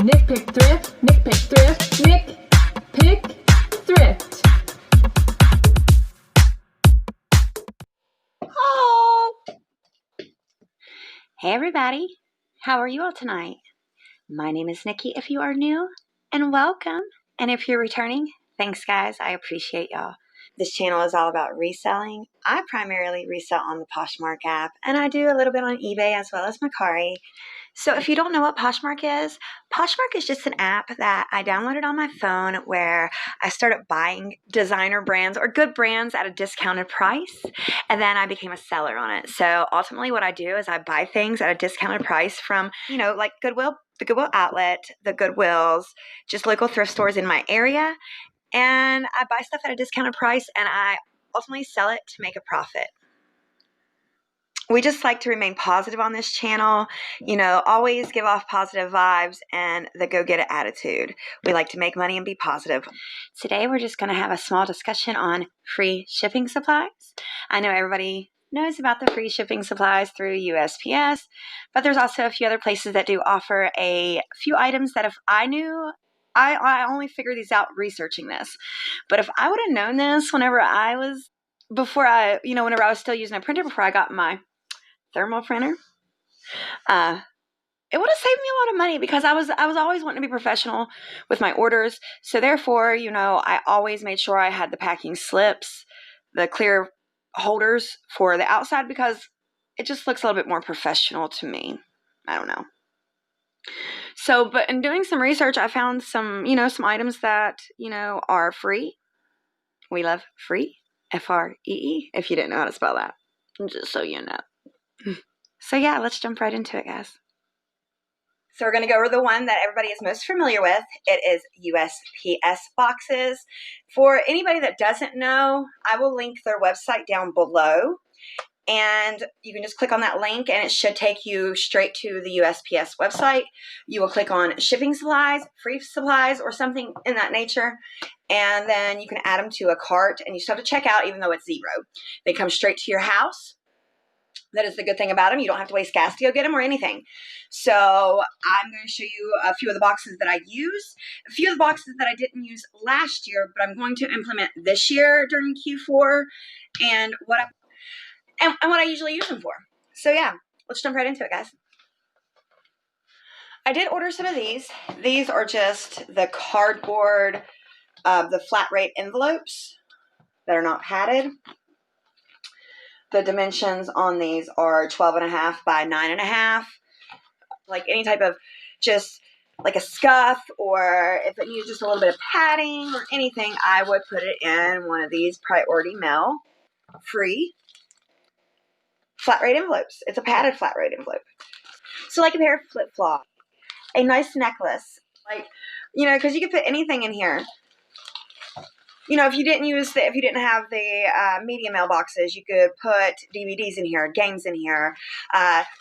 Nikpikthrift, nikpikthrift, nikpikthrift. Oh! Hey everybody, how are you all tonight? My name is Nikki if you are new, and welcome. And if you're returning, thanks guys, I appreciate y'all. This channel is all about reselling. I primarily resell on the Poshmark app, and I do a little bit on eBay as well as Mercari. So if you don't know what Poshmark is just an app that I downloaded on my phone where I started buying designer brands or good brands at a discounted price, and then I became a seller on it. So ultimately what I do is I buy things at a discounted price from, like Goodwill, the Goodwill outlet, the Goodwills, just local thrift stores in my area, and I buy stuff at a discounted price and I ultimately sell it to make a profit. We just like to remain positive on this channel, always give off positive vibes and the go-get-it attitude. We like to make money and be positive. Today, we're just going to have a small discussion on free shipping supplies. I know everybody knows about the free shipping supplies through USPS, but there's also a few other places that do offer a few items that if I knew, I only figured these out researching this. But if I would have known this whenever I was still using a printer before I got my thermal printer, it would have saved me a lot of money because I was always wanting to be professional with my orders. So therefore, I always made sure I had the packing slips, the clear holders for the outside because it just looks a little bit more professional to me. I don't know. So, but in doing some research, I found some items that, are free. We love free, F-R-E-E, if you didn't know how to spell that, just so you know. So yeah, let's jump right into it, guys. So we're going to go over the one that everybody is most familiar with. It is USPS boxes. For anybody that doesn't know, I will link their website down below. And you can just click on that link and it should take you straight to the USPS website. You will click on shipping supplies, free supplies, or something in that nature. And then you can add them to a cart and you still have to check out even though it's zero. They come straight to your house. That is the good thing about them. You don't have to waste gas to go get them or anything. So I'm going to show you a few of the boxes that I use. A few of the boxes that I didn't use last year, but I'm going to implement this year during Q4 and what I usually use them for. So yeah, let's jump right into it, guys. I did order some of these. These are just the cardboard, the flat rate envelopes that are not padded. The dimensions on these are 12.5 by 9.5. Like any type of just like a scuff, or if it needs just a little bit of padding or anything, I would put it in one of these priority mail free flat rate envelopes. It's a padded flat rate envelope. So like a pair of flip-flops, a nice necklace, because you could put anything in here. If you didn't have the media mailboxes, you could put DVDs in here, games in here,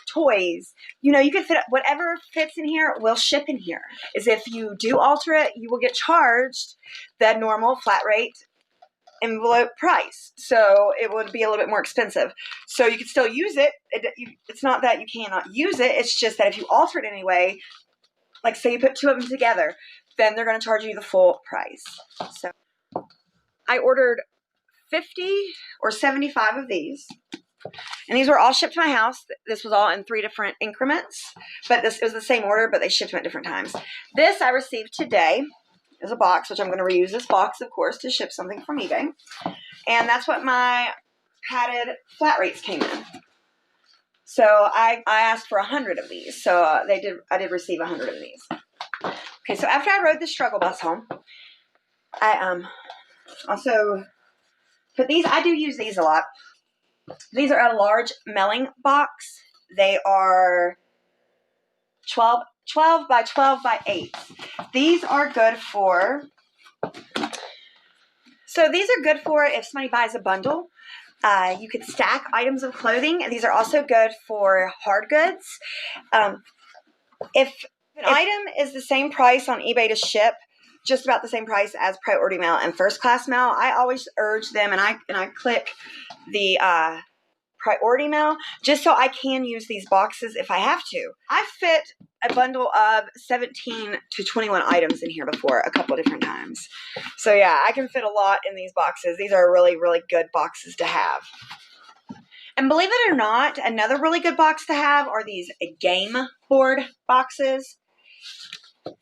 toys. You could fit whatever fits in here will ship in here. Is if you do alter it, you will get charged the normal flat rate envelope price. So it would be a little bit more expensive. So you could still use it. It's not that you cannot use it. It's just that if you alter it anyway, like say you put two of them together, then they're going to charge you the full price. So I ordered 50 or 75 of these, and these were all shipped to my house. This was all in 3 different increments, but it was the same order, but they shipped them at different times. This I received today is a box, which I'm going to reuse this box, of course, to ship something from eBay, and that's what my padded flat rates came in. So I asked for 100 of these, so I did receive 100 of these. Okay, so after I rode the struggle bus home, I also put these. I do use these a lot. These are a large mailing box. They are 12 by 12 by 8. These are good for, if somebody buys a bundle. You could stack items of clothing. These are also good for hard goods. If an item is the same price on eBay to ship, just about the same price as priority mail and first class mail, I always urge them, and I click the priority mail just so I can use these boxes if I have to. I fit a bundle of 17 to 21 items in here before a couple different times. So yeah, I can fit a lot in these boxes. These are really, really good boxes to have. And believe it or not, another really good box to have are these game board boxes.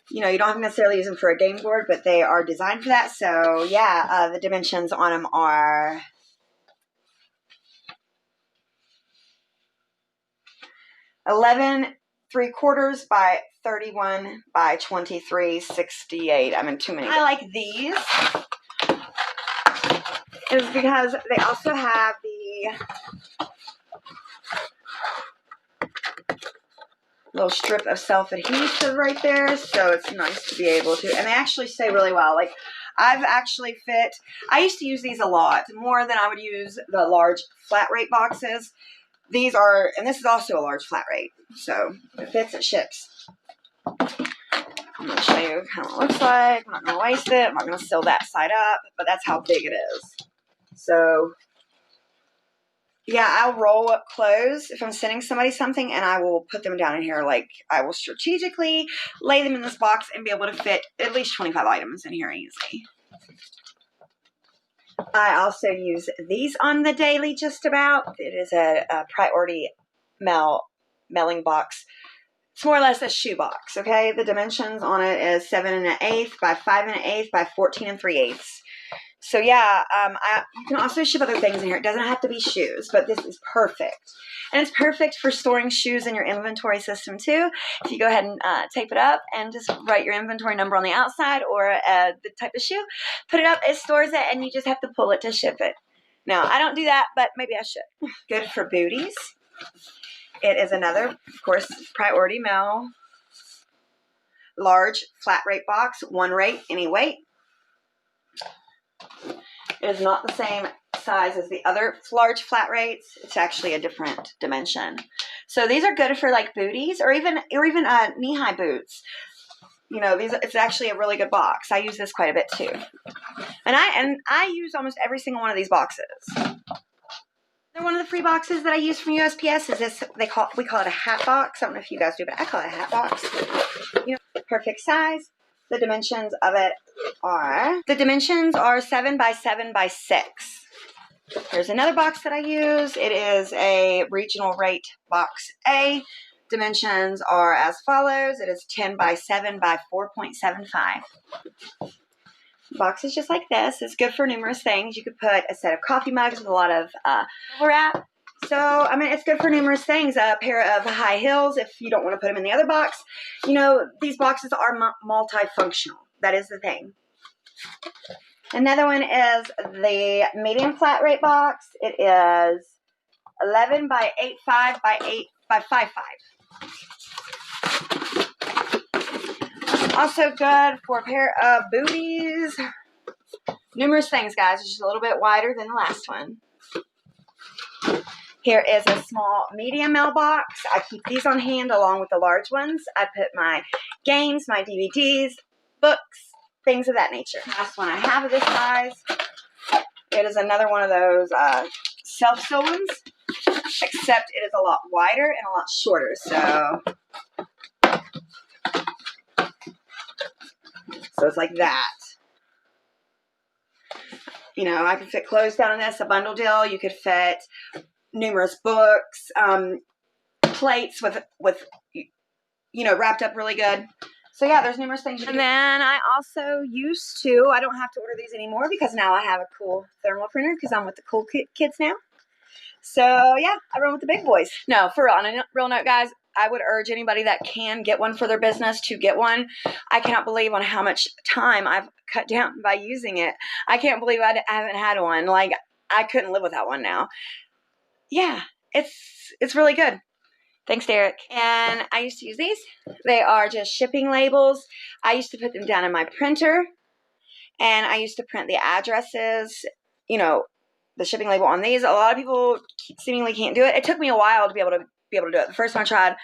You know, you don't have to necessarily use them for a game board, but they are designed for that. So yeah, the dimensions on them are 11 3/4 by 31 by 23/68. I'm in too many. I like these. Is because they also have the little strip of self-adhesive right there, so it's nice to be able to, and they actually stay really well. Like, I've actually fit, I used to use these a lot, more than I would use the large flat rate boxes. These are, and this is also a large flat rate, so it fits, it ships. I'm going to show you how it looks like. I'm not going to waste it. I'm not going to sew that side up, but that's how big it is. So yeah, I'll roll up clothes if I'm sending somebody something, and I will put them down in here. Like, I will strategically lay them in this box and be able to fit at least 25 items in here easily. I also use these on the daily just about. It is a priority mailing box. It's more or less a shoe box, okay? The dimensions on it is 7 1/8 by 5 1/8 by 14 3/8. So yeah, you can also ship other things in here. It doesn't have to be shoes, but this is perfect. And it's perfect for storing shoes in your inventory system too. If you go ahead and tape it up and just write your inventory number on the outside or the type of shoe, put it up, it stores it, and you just have to pull it to ship it. Now, I don't do that, but maybe I should. Good for booties. It is another, of course, priority mail, large flat rate box, one rate, any weight. It is not the same size as the other large flat rates. It's actually a different dimension. So these are good for like booties or even knee-high boots. You know, it's actually a really good box. I use this quite a bit too. And I use almost every single one of these boxes. They're one of the free boxes that I use from USPS is this, we call it a hat box. I don't know if you guys do, but I call it a hat box. You know, perfect size. The dimensions of it are 7 by 7 by 6. There's another box that I use. It is a regional rate box A. Dimensions are as follows. It is 10 by 7 by 4.75. Box is just like this. It's good for numerous things. You could put a set of coffee mugs with a lot of wrap. So, I mean, it's good for numerous things. A pair of high heels if you don't want to put them in the other box. You know, these boxes are multifunctional. That is the thing. Another one is the medium flat rate box. It is 11 by 8.5 by 8 by 5.5. Also good for a pair of booties. Numerous things, guys. It's just a little bit wider than the last one. Here is a small medium mailbox. I keep these on hand along with the large ones. I put my games, my DVDs, books, things of that nature. Last one I have of this size. It is another one of those self-sew ones, except it is a lot wider and a lot shorter. So it's like that. You know, I can fit clothes down in this, a bundle deal. You could fit numerous books, plates with you know, wrapped up really good. So yeah, there's numerous things you can do. And then I also used to, I don't have to order these anymore because now I have a cool thermal printer because I'm with the cool kids now. So yeah, I run with the big boys. No, for real, on a real note, guys, I would urge anybody that can get one for their business to get one. I cannot believe on how much time I've cut down by using it. I can't believe I haven't had one. Like, I couldn't live without one now. Yeah, it's really good. Thanks, Derek. And I used to use these. They are just shipping labels. I used to put them down in my printer, and I used to print the addresses, you know, the shipping label on these. A lot of people seemingly can't do it. It took me a while to be able to do it. The first time I tried,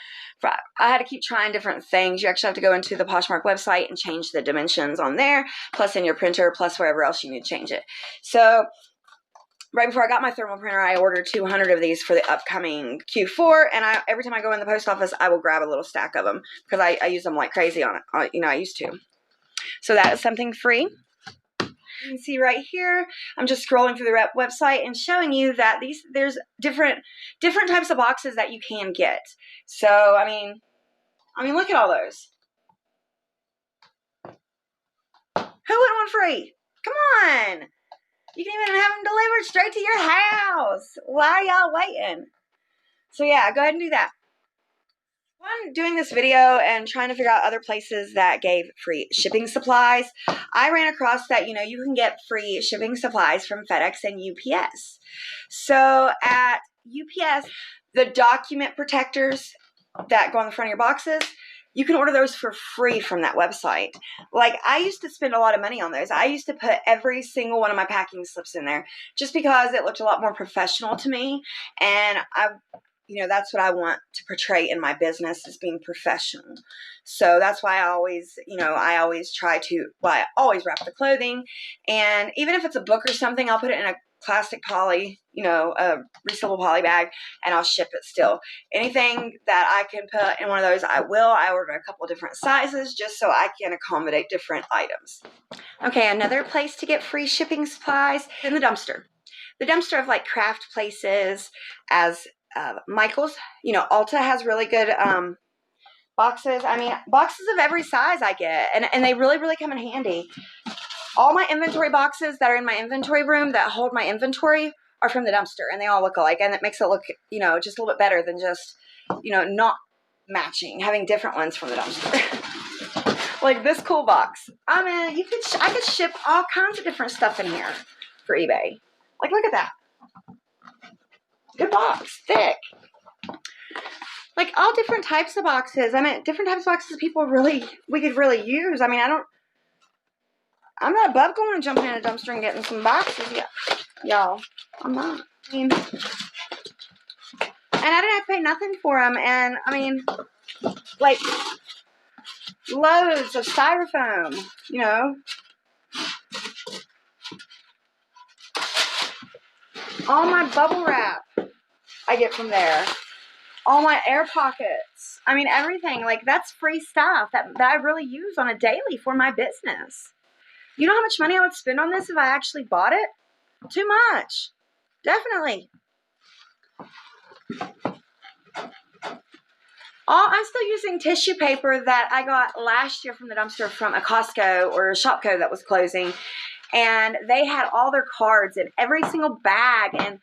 I had to keep trying different things. You actually have to go into the Poshmark website and change the dimensions on there, plus in your printer, plus wherever else you need to change it. So right before I got my thermal printer, I ordered 200 of these for the upcoming Q4, and every time I go in the post office, I will grab a little stack of them because I use them like crazy on it. You know, I used to. So that is something free. You can see right here, I'm just scrolling through the website and showing you that there's different types of boxes that you can get. So, I mean, look at all those. Who wouldn't want free? Come on. You can even have them delivered straight to your house. Why are y'all waiting? So yeah, go ahead and do that. When doing this video and trying to figure out other places that gave free shipping supplies, I ran across that, you know, you can get free shipping supplies from FedEx and UPS. So at UPS, the document protectors that go on the front of your boxes, you can order those for free from that website. Like, I used to spend a lot of money on those. I used to put every single one of my packing slips in there just because it looked a lot more professional to me. And you know, that's what I want to portray in my business, is being professional. So that's why I always, you know, I always wrap the clothing. And even if it's a book or something, I'll put it in a plastic poly, you know, a resealable poly bag, and I'll ship it still. Anything that I can put in one of those, I will. I order a couple of different sizes just so I can accommodate different items. Okay, another place to get free shipping supplies, in the dumpster. The dumpster of like craft places, as Michael's, you know, Ulta has really good boxes. I mean, boxes of every size I get, and they really, really come in handy. All my inventory boxes that are in my inventory room that hold my inventory are from the dumpster, and they all look alike, and it makes it look, you know, just a little bit better than just, you know, not matching, having different ones from the dumpster. Like this cool box. I mean, I could ship all kinds of different stuff in here for eBay. Like, look at that. Good box, thick. Like all different types of boxes. I mean, different types of boxes we could really use. I mean, I'm not above going and jumping in a dumpster and getting some boxes. Yeah, y'all, I'm not. I mean, and I didn't have to pay nothing for them. And I mean, like loads of styrofoam, you know. All my bubble wrap I get from there. All my air pockets. I mean, everything. Like, that's free stuff that I really use on a daily for my business. You know how much money I would spend on this if I actually bought it? Too much. Definitely. I'm still using tissue paper that I got last year from the dumpster from a Costco or a Shopko that was closing. And they had all their cards in every single bag. And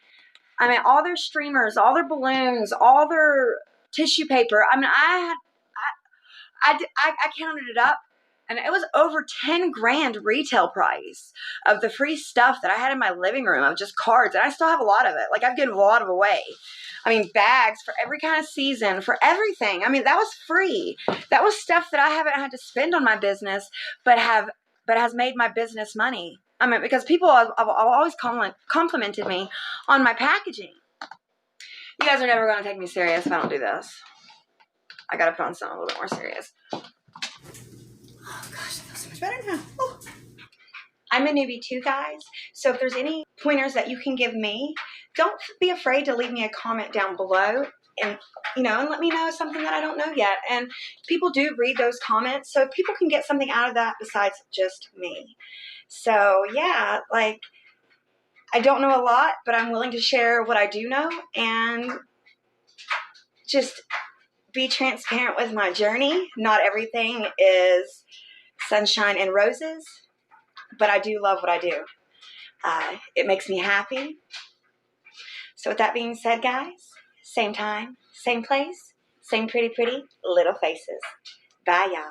I mean, all their streamers, all their balloons, all their tissue paper. I mean, I counted it up, and it was over 10 grand retail price of the free stuff that I had in my living room of just cards. And I still have a lot of it. Like, I've given a lot of away. I mean, bags for every kind of season, for everything. I mean, that was free. That was stuff that I haven't had to spend on my business, but has made my business money. I mean, because people have always complimented me on my packaging. You guys are never going to take me serious if I don't do this. I got to put on something a little bit more serious. Oh, gosh, that feels so much better now. Oh. I'm a newbie too, guys. So if there's any pointers that you can give me, don't be afraid to leave me a comment down below. And, you know, and let me know something that I don't know yet. And people do read those comments, so people can get something out of that besides just me. So, yeah, like, I don't know a lot, but I'm willing to share what I do know and just be transparent with my journey. Not everything is sunshine and roses, but I do love what I do. It makes me happy. So with that being said, guys, same time, same place, same pretty little faces. Bye, y'all.